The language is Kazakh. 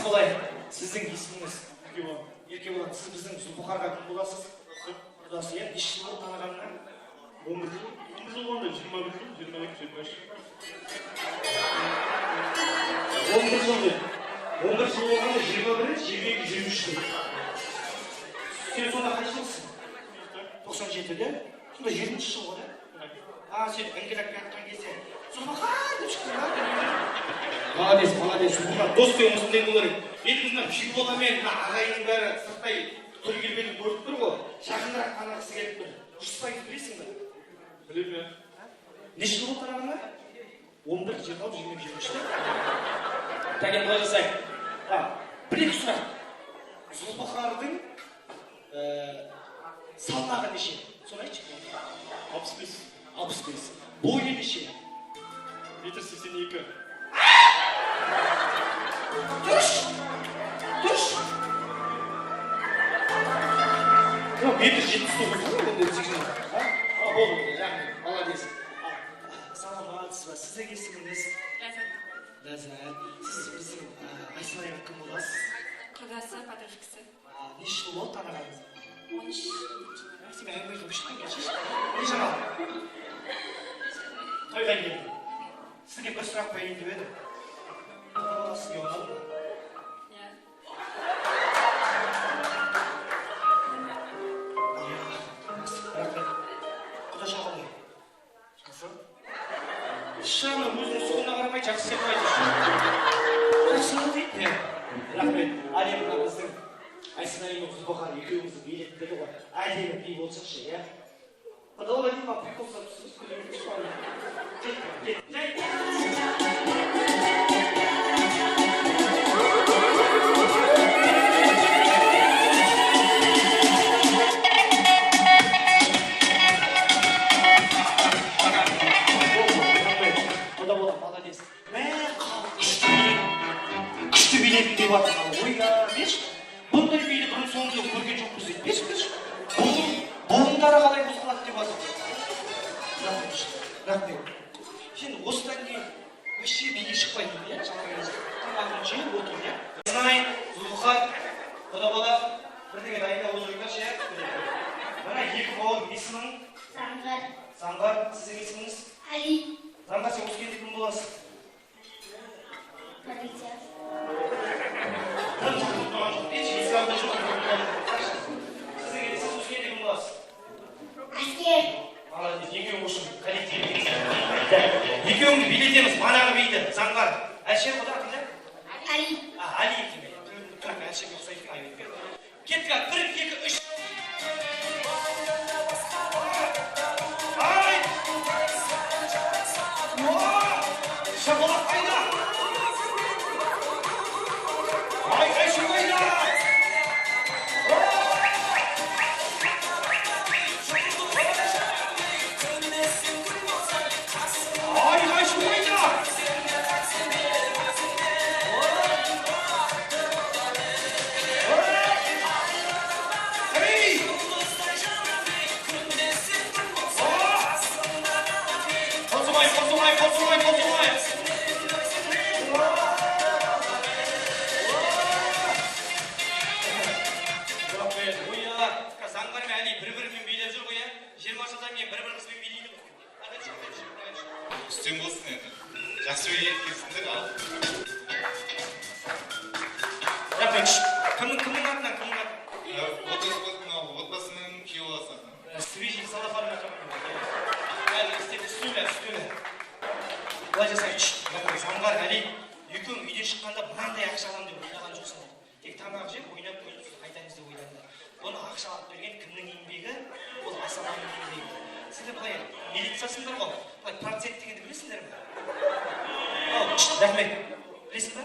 Амансыз болайық. Сіздің есіміңіз Еркебұлан. Сіз біздің Зұлпықарға кім боласыз? Құрдасы, иә? Неше жыл болды танығанына? 11 жыл болғанда 21 жыл, 22, 25. 11 жыл дейді. 11 жыл болғанда 21, 22, 23 жыл. Сен сонда қай жылсың? 97-де? Сонда 20 жыл ғой, да? Сен әңгелеп жатқан кезде Зұлпықар деп шықтың ба? Молодец, молодец. Зұлпықар дос деген осындай болу керек. Енді мына Бекболат мен ағайынның бәрі сырттай той келбетін көріп тұр ғой. Жақынырақ танығысы келіп тұр. Ұрыспайды білесің бе? Білем, иә. Неше жыл болды танығанға? 11, 20, 23-те? Тәкен былай жасайық. Бір-екі сұрақ. Зұлпықардың салмағы неше? Соны айтшы. 65. 65. Бойы неше? 1,82 м. Дұрыс! Дұрыс! 1,79 ғой, онда 80. Болды, яғни, молодец. Саламатсыз ба? Сіздің есіміңіз? Ләззат. Сіз біздің Айсылайға кім боласыз? Құрдасы, подружкасы. Неше жыл болды танығаныңыз? 13 жыл. Сен әңгіме қылып шыққан келші. Не жаңа? Тойға келдім. Сізге бір сұрақ қояйын деп едім. Сізге ұнады ма? Иә. Рахмет. Құдаша қалай? Жақсы? Шағына өзінің соңына қарамай жақсы деп қойды. Жақсы дейді? Иә. Рахмет. Әлем біздің Айсынай мен Зұлпықар екеуімізді билеттеді ғой. Әдемі би болсақшы, иә? Подавай деймін, прикол сатысыз, күлемін шықпайды. Кет. Күшті билет деп атқан ойға беш. Бұндай биді бұрын соңында көрген жоқпыз дейді. Беш. Бұлындары қалай бұзылады деп атқан. Рахмет. Сен осыдан кейін вообще биге шықпайды, иә? Тамағын жеп отыр, иә? Айсынай, Зұлпықар, құда бала, бірдеңе дайындап отырыңдаршы, иә? Мына екі бауыр есімің? Заңғар, сіздің есіміңіз? Али. Заңғар, сен осы кезде кім боласың? Полиция. Asker. Екеуің үшін коллектив екеуіңді билетеміз манағы биді Заңғар. Әлшер құда кімді? Али. Али екен. Әлшерге ұқсайды екен айбек. Кеттік, 1, 2, 3. Ай! Шапалақ қайда? Ай, Әлшер қайда? Заңғар мен Әли бір-бірімен билеп жүр ғой, иә? 20 жылдан кейін бір-бір қызбен билейді ғой. Үстем болсын енді. Жақсы билеп келсіңдер ал. Рахмет. Кімнің атынан? Отбасының күйеу баласы. Свежий салафарына кімнің? Үстелі. Былай жасайықшы. Заңғар, Әли, екеуің үйден шыққанда мынандай ақша аламын деп ойлаған жоқсыңдар. Тек тамақ жеп, ойнап қойып қайтамыз деп ойлаңдар. Оны ақша алып берген кімнің еңбегі? Ол Асанның еңбегі. Сіздер былай милициясыңдар ғой. Былай процент дегенді білесіңдер ме? Рахмет. Білесің ба?